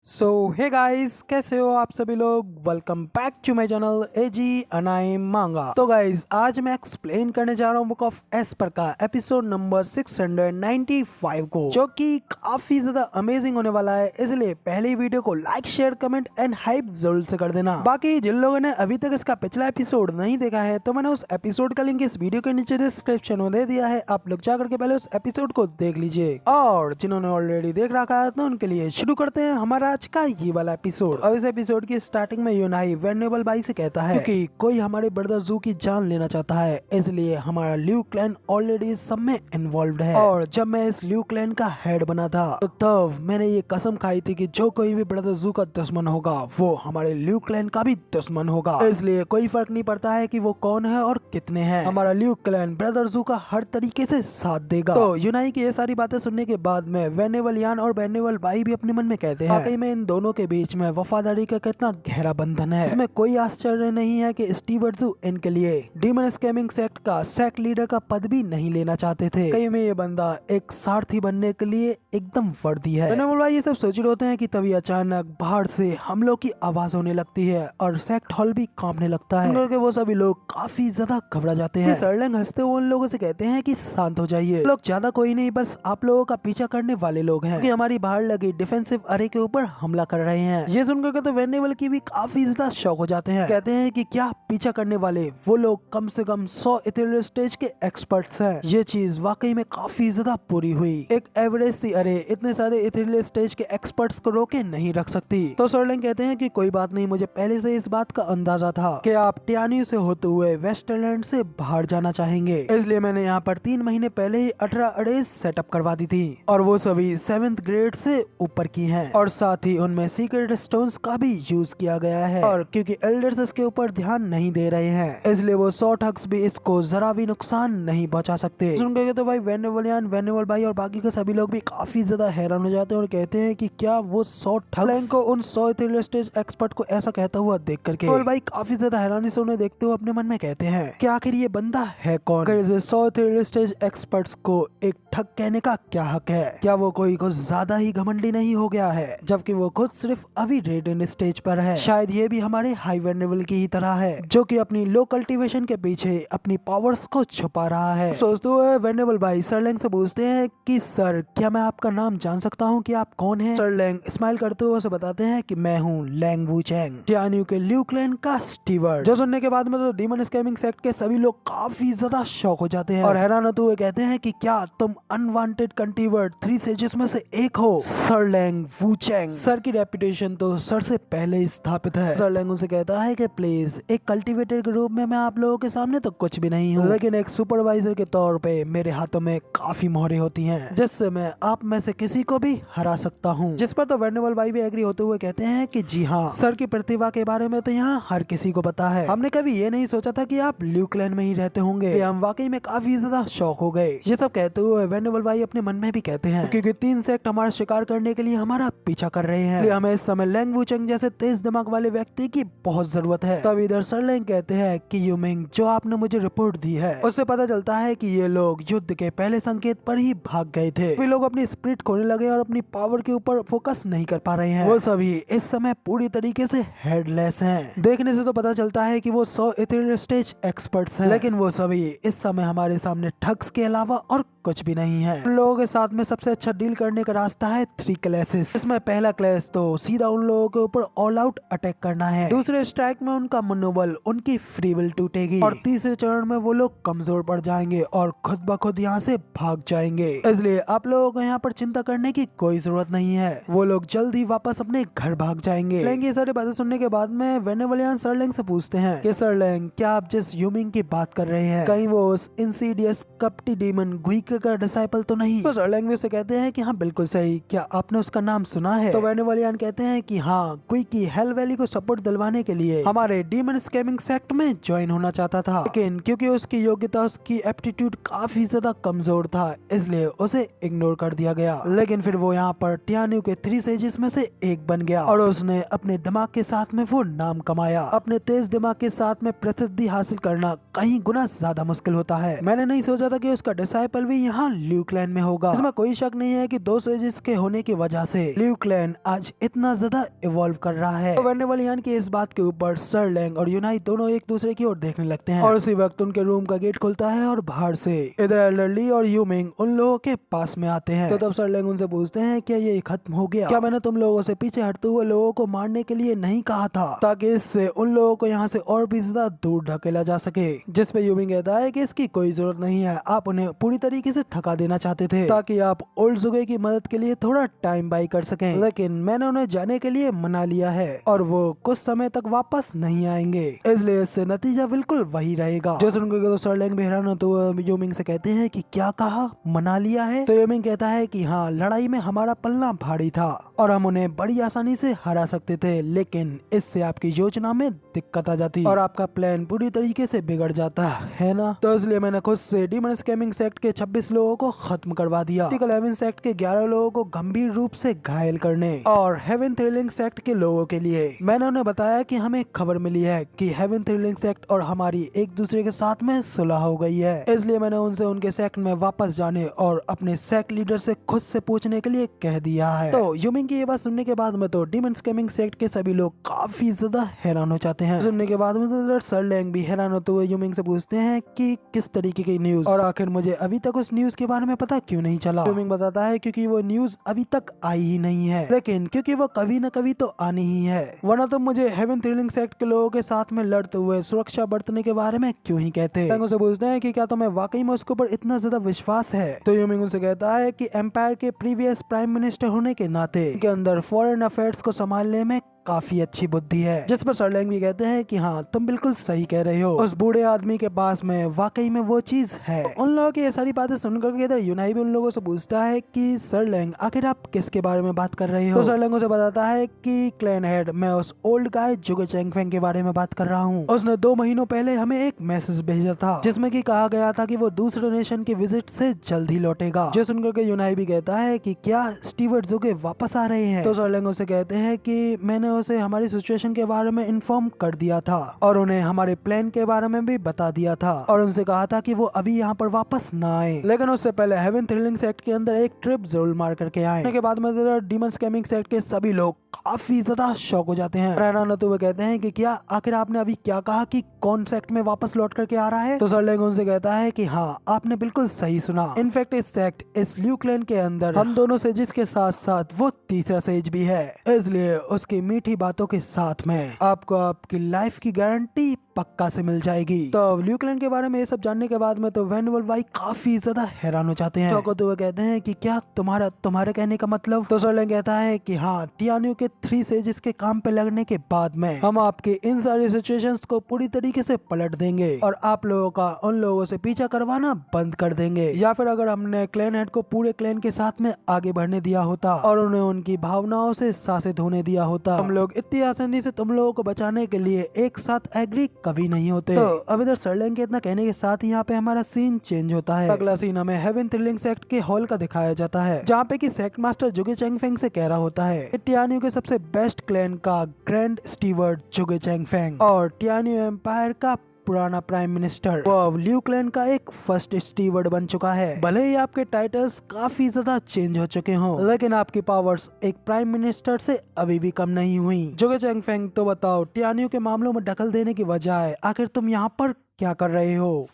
सो hey guys, कैसे हो आप सभी लोग। Welcome back to my channel एजी अनाई मांगा। तो गाइस, आज मैं एक्सप्लेन करने जा रहा हूँ बुक ऑफ एस्पर का एपिसोड नंबर 695 को, जो कि काफी ज्यादा अमेजिंग होने वाला है। इसलिए पहले ही वीडियो को like, share, comment and hype जरूर से कर देना। बाकी जिन लोगों ने अभी तक इसका पिछला एपिसोड नहीं देखा है, तो मैंने उस एपिसोड का लिंक इस वीडियो के नीचे डिस्क्रिप्शन में दे दिया है। आप लोग जाकर के पहले उस एपिसोड को देख लीजिए, और जिन्होंने ऑलरेडी देख रखा है तो उनके लिए शुरू करते हैं हमारा आज का ये वाला एपिसोड। और इस एपिसोड की स्टार्टिंग में यूनाई वेनेबल बाई से कहता है कि कोई हमारे ब्रदर जू की जान लेना चाहता है, इसलिए हमारा ल्यू क्लैन ऑलरेडी सब में इन्वॉल्व है। और जब मैं इस ल्यू क्लैन का हेड बना था, तो तब मैंने ये कसम खाई थी कि जो कोई भी ब्रदर जू का दुश्मन होगा, वो हमारे ल्यू क्लैन का भी दुश्मन होगा। इसलिए कोई फर्क नहीं पड़ता है कि वो कौन है और कितने हैं, हमारा ल्यू क्लैन ब्रदर जू का हर तरीके से साथ देगा। तो यूनाई की ये सारी बातें सुनने के बाद में वेनेबल यान और वेनेबल बाई भी अपने मन में कहते हैं, वाकई में इन दोनों के बीच में वफादारी का कितना गहरा बंधन है। इसमें कोई आश्चर्य नहीं है कि स्टीवर्ट जू इनके लिए डीमन स्कैमिंग सेक्ट का सेक्ट लीडर का पद भी नहीं लेना चाहते थे। कहीं में ये बंदा एक सारथी बनने के लिए एकदम वर्दी है। वेनेबल बाई ये सब सोच रहे होते हैं कि तभी अचानक बाहर से हमलों की आवाज होने लगती है और सेक्ट हॉल भी कांपने लगता है। करके वो सभी लोग काफी ज्यादा घबरा जाते हैं। सर्लिंग हंसते हुए उन लोगों से कहते हैं कि शांत हो जाइए, लोग ज्यादा कोई नहीं, बस आप लोगों का पीछा करने वाले लोग हैं, कि हमारी बाहर लगी डिफेंसिव अरे के ऊपर हमला कर रहे हैं। ये सुनकर तो वेनेबल की भी काफी ज्यादा शौक हो जाते हैं। कहते हैं कि क्या पीछा करने वाले वो लोग कम से कम 100 इथेरियल स्टेज के एक्सपर्ट्स हैं। ये चीज वाकई में काफी ज्यादा बुरी हुई। एक एवरेज सी अरे इतने सारे इथेरियल स्टेज के एक्सपर्ट्स को रोके नहीं रख सकती। तो सर्लिंग कहते हैं कि कोई बात नहीं, मुझे पहले से इस बात का अंदाजा था कि आप टियानी से होते हुए वेस्टरलैंड से बाहर जाना चाहेंगे, इसलिए मैंने यहाँ पर 3 महीने पहले ही 18 अरेज सेटअप करवा दी थी, और वो सभी 7th ग्रेड से ऊपर की हैं, और साथ ही उनमें सीक्रेट स्टोन्स का भी यूज किया गया है। और क्योंकि एल्डर्स इसके ऊपर ध्यान नहीं दे रहे हैं, इसलिए वो 100 ठग्स भी इसको जरा भी नुकसान नहीं पहुंचा सकते। सुनकर तो भाई वेनेबल यान, वेनेबल बाई और बाकी के सभी लोग भी काफी ज्यादा हैरान हो जाते हैं और कहते हैं कि क्या वो 100 ठग्स को उन 100 इथेरियल स्टेज एक्सपर्ट को ऐसा कहता हुआ देख करके और भाई काफी ज्यादा हैरानी से उन्हें देखते हुए अपने मन में कहते हैं कि आखिर ये बंदा है कौन। 100 इथेरियल स्टेज एक्सपर्ट्स को एक ठग कहने का क्या हक है? क्या वो कोई कुछ ज्यादा ही घमंडी नहीं हो गया है, जबकि वो खुद सिर्फ अभी रेडियन स्टेज पर है। शायद ये भी हमारे हाई वेनेबल की ही तरह है, जो कि अपनी लो कल्टीवेशन के पीछे अपनी पावर्स को छुपा रहा है। सोचते हुए वेनेबल भाई सर्लिंग से पूछते हैं कि सर, क्या मैं आपका नाम जान सकता हूँ कि आप कौन हैं? सर्लिंग स्माइल करते हुए उसे बताते हैं कि मैं हूँ लैंग वूचेंग, टियान्यू के ल्यू क्लैन का स्टीवर्ड। जो सुनने के बाद में तो डीमन स्कैमिंग सेक्ट के सभी लोग काफी ज्यादा शॉक हो जाते हैं और हैरान होते हुए कहते हैं कि क्या तुम अनवांटेड कंटीवर्ड 3 सेजेस में से एक हो? सर लैंग वूचेंग, सर की रेपुटेशन तो सर से पहले ही स्थापित है। सर्लिंग उनसे कहता है कि प्लीज, एक कल्टीवेटर के रूप में मैं आप लोगों के सामने तो कुछ भी नहीं हूँ, लेकिन एक सुपरवाइजर के तौर पे मेरे हाथों में काफी मोहरें होती हैं, जिससे मैं आप में से किसी को भी हरा सकता हूँ। जिस पर तो वेनेबल बाई भी एग्री होते हुए कहते हैं कि जी हाँ, सर की प्रतिभा के बारे में तो यहाँ हर किसी को पता है। हमने कभी ये नहीं सोचा था कि आप ल्यू क्लैन में ही रहते होंगे। हम वाकई में काफी ज्यादा शौक हो गए। ये सब कहते हुए वेनेबल बाई अपने मन में भी कहते हैं क्योंकि 3 सेक्ट हमारा शिकार करने के लिए हमारा पीछा कर रहे हैं, हमें इस समय लैंग वूचेंग जैसे तेज दिमाग वाले व्यक्ति की बहुत जरूरत है। तब इधर सर्लिंग कहते हैं कि यूमिंग, जो आपने मुझे रिपोर्ट दी है, उससे पता चलता है कि ये लोग युद्ध के पहले संकेत पर ही भाग गए थे। वे लोग अपनी स्पिरिट खोने लगे और अपनी पावर के ऊपर फोकस नहीं कर पा रहे हैं। वो सभी इस समय पूरी तरीके से हेडलेस हैं। देखने से तो पता चलता है कि वो 100 इथेरियल स्टेज एक्सपर्ट्स हैं, लेकिन वो सभी इस समय हमारे सामने ठग्स के अलावा और कुछ भी नहीं है। उन लोगों के साथ में सबसे अच्छा डील करने का रास्ता है 3 क्लैसेस। इसमें पहला क्लैस तो सीधा उन लोगों के ऊपर ऑल आउट अटैक करना है, दूसरे स्ट्राइक में उनका मनोबल, उनकी फ्री विल टूटेगी, और तीसरे चरण में वो लोग कमजोर पड़ जाएंगे और खुद ब खुद यहाँ से भाग जाएंगे। इसलिए आप लोगों को यहाँ पर चिंता करने की कोई जरूरत नहीं है, वो लोग जल्द ही वापस अपने घर भाग जाएंगे। लेकिन ये सारी बातें सुनने के बाद में वेनेबल यान सर्लिंग से पूछते हैं कि सर्लिंग, क्या आप जिस यूमिंग की बात कर रहे हैं, कहीं वो उस इंसीडियस कपटी डीमन गुइक का डिसाइपल तो नहीं? तो सर्लिंग भी उसे कहते हैं कि हाँ बिल्कुल सही, क्या आपने उसका नाम सुना है? तो वेनेबल यान कहते हैं कि हाँ, गुइकी हेल वैली को सपोर्ट दिलवाने के लिए हमारे डीमन स्कैमिंग सेक्ट में ज्वाइन होना चाहता था, लेकिन क्योंकि उसकी योग्यता, उसकी एप्टीट्यूड काफी ज्यादा कमजोर था, इसलिए उसे इग्नोर कर दिया गया। लेकिन फिर वो यहाँ पर टियान्यू के 3 सेजेस में से एक बन गया और उसने अपने दिमाग के साथ में वो नाम कमाया। अपने तेज दिमाग के साथ में प्रसिद्धि हासिल करना कहीं गुना ज्यादा मुश्किल होता है। मैंने नहीं सोचा था कि उसका डिसाइपल भी यहाँ ल्यू क्लैन में होगा। इसमें कोई शक नहीं है कि 2 सेजेस के होने की वजह से ल्यू क्लैन आज इतना ज्यादा इवॉल्व कर रहा है। तो वेनेवलियन की इस बात के ऊपर सर लैंग और यूनाई दोनों एक दूसरे की ओर देखने लगते हैं और उसी वक्त उनके रूम का गेट खुलता है और बाहर से इधर एल्डर ली और यूमिंग उन लोगों के पास में आते हैं। तो तब सर लैंग उनसे पूछते हैं क्या ये खत्म हो गया? क्या मैंने तुम लोगों से पीछे हटते हुए लोगों को मारने के लिए नहीं कहा था ताकि इससे उन लोगों को यहाँ से और भी ज्यादा दूर ढकेला जा सके? जिस पे यूमिंग कहता है कि इसकी कोई जरूरत नहीं है, आप उन्हें पूरी तरीके से थका देना चाहते थे ताकि आप ओल्ड जुगे की मदद के लिए थोड़ा टाइम बाई कर सकें, लेकिन मैंने उन्हें जाने के लिए मना लिया है और वो कुछ समय तक वापस नहीं आएंगे, इसलिए इससे नतीजा बिल्कुल वही रहेगा। जो सुनकर तो सर लैंग भी हैरान होते हुए यूमिंग से कहते हैं कि क्या कहा, मना लिया है? तो यूमिंग कहता है कि हाँ, लड़ाई में हमारा पलना भारी था और हम उन्हें बड़ी आसानी से हरा सकते थे, लेकिन इससे आपकी योजना में दिक्कत आ जाती और आपका प्लान पूरी तरीके से बिगड़ जाता है ना। तो इसलिए मैंने खुद से डीमन स्कैमिंग सेक्ट के 26 लोगों को खत्म करवा दिया, हेवन सेक्ट के 11 लोगों को गंभीर रूप से घायल करने और हेवन थ्रिलिंग सेक्ट के लोगों के लिए मैंने उन्हें बताया कि हमें खबर मिली है कि हेवन थ्रिलिंग सेक्ट और हमारी एक दूसरे के साथ में सुलह हो गई है, इसलिए मैंने उनसे उनके सेक्ट में वापस जाने और अपने सेक्ट लीडर से खुद से पूछने के लिए कह दिया है। तो यूमिंग की ये बात सुनने के बाद में तो डीमन स्कैमिंग सेक्ट के सभी लोग काफी ज्यादा हैरान हो जाते हैं। सुनने के बाद में तो सर लैंग भी हैरान होते हुए यूमिंग से पूछते हैं कि किस तरीके की न्यूज, और आखिर मुझे अभी तक उस न्यूज के बारे में पता क्यों नहीं चला? यूमिंग बताता है क्योंकि वो न्यूज अभी तक आई ही नहीं है, लेकिन क्योंकि वो कभी न कभी तो आनी ही है, वरना तुम मुझे हेवन थ्रिलिंग सेक्ट के लोगों के साथ में लड़ते हुए सुरक्षा बरतने के बारे में क्यों ही कहते? लैंग उनसे पूछते हैं कि क्या तुम्हें वाकई में उसके ऊपर इतना ज्यादा विश्वास है? तो यूमिंग उनसे कहता है कि एम्पायर के प्रीवियस प्राइम मिनिस्टर होने के नाते के अंदर फॉरेन अफेयर्स को संभालने में काफी अच्छी बुद्धि है, जिस पर सर लैंग भी कहते हैं कि हाँ, तुम बिल्कुल सही कह रहे हो, उस बूढ़े आदमी के पास में वाकई में वो चीज है। उन लोगों की ये सारी बातें सुनकर के इधर यूनाई भी उन लोगों से पूछता है कि सर लैंग आखिर आप किसके बारे में बात कर रहे हो? तो सर लैंग उसे बताता है कि क्लैन हेड, मैं उस ओल्ड गाय जुगे चैंगफेंग के बारे में बात कर रहा हूँ। उसने 2 महीनों पहले हमें एक मैसेज भेजा था जिसमें कि कहा गया था कि वो दूसरे नेशन की विजिट से जल्द ही लौटेगा। जो सुनकर के यूनाई भी कहता है कि क्या स्टीवर्ट जुगे वापस आ रहे हैं? तो सर लैंग उसे कहते हैं कि मैंने उसे हमारी सिचुएशन के बारे में इन्फॉर्म कर दिया था और उन्हें हमारे प्लान के बारे में भी बता दिया था और उनसे कहा था कि वो अभी यहाँ पर वापस ना आए, लेकिन उससे पहले हेवन थ्रिलिंग सेक्ट के अंदर एक ट्रिप जरूर मार करके आए। के बाद में डीमन स्कैमिंग सेक्ट के सभी लोग काफी ज्यादा शॉक हो जाते हैं। हैरान होते हुए कहते हैं कि क्या आखिर आपने अभी क्या कहा कि कौन सेक्ट में वापस लौट करके आ रहा है? तो सर लैंग उनसे कहता है कि हाँ, आपने बिल्कुल सही सुना। इनफैक्ट इस सेक्ट, इस ल्यू क्लैन के अंदर हम दोनों सेजेस के साथ साथ वो तीसरा सेज भी है, इसलिए उसकी मीठी बातों के साथ में आपको आपकी लाइफ की गारंटी पक्का से मिल जाएगी। तो ल्यू क्लैन के बारे में ये सब जानने के बाद में तो वेनवल भाई काफी ज्यादा हैरान हो जाते हैं। चौंक होते हुए कहते हैं कि क्या तुम्हारे कहने का मतलब? तो सर लैंग कहता है कि हाँ, टियान्यू के 3 सेजेस के काम पे लगने के बाद में हम आपके इन सारी सिचुएशंस को पूरी तरीके से पलट देंगे और आप लोगों का उन लोगों से पीछा करवाना बंद कर देंगे, या फिर अगर हमने क्लैन हेड को पूरे क्लैन के साथ में आगे बढ़ने दिया होता और उन्हें उनकी भावनाओं से शासित होने दिया होता, हम लोग इतनी आसानी से तुम लोगों को बचाने के लिए एक साथ एग्री कभी नहीं होते। तो अब इधर सर लैंग के इतना कहने के साथ ही यहाँ पे हमारा सीन चेंज होता है। अगला सीन हमें हेवन थ्रिलिंग सेक्ट के हॉल का दिखाया जाता है, जहाँ पे कि सेक्ट मास्टर जुगे चैंगफेंग से कह रहा होता है टियान्यू के सबसे बेस्ट क्लैन का ग्रैंड स्टीवर्ड जुगे चैंगफेंग और टियान्यू एम्पायर का पुराना प्राइम मिनिस्टर वो अब ल्यू क्लैन का एक फर्स्ट स्टीवर्ड बन चुका है। भले ही आपके टाइटल्स काफी ज्यादा चेंज हो चुके हों, लेकिन आपकी पावर्स एक प्राइम मिनिस्टर से अभी भी कम नहीं हुई। जुगे चैंगफेंग, तो बताओ, टियान्यू के मामलों में दखल देने की बजाय आखिर तुम यहाँ पर क्या कर रहे हो?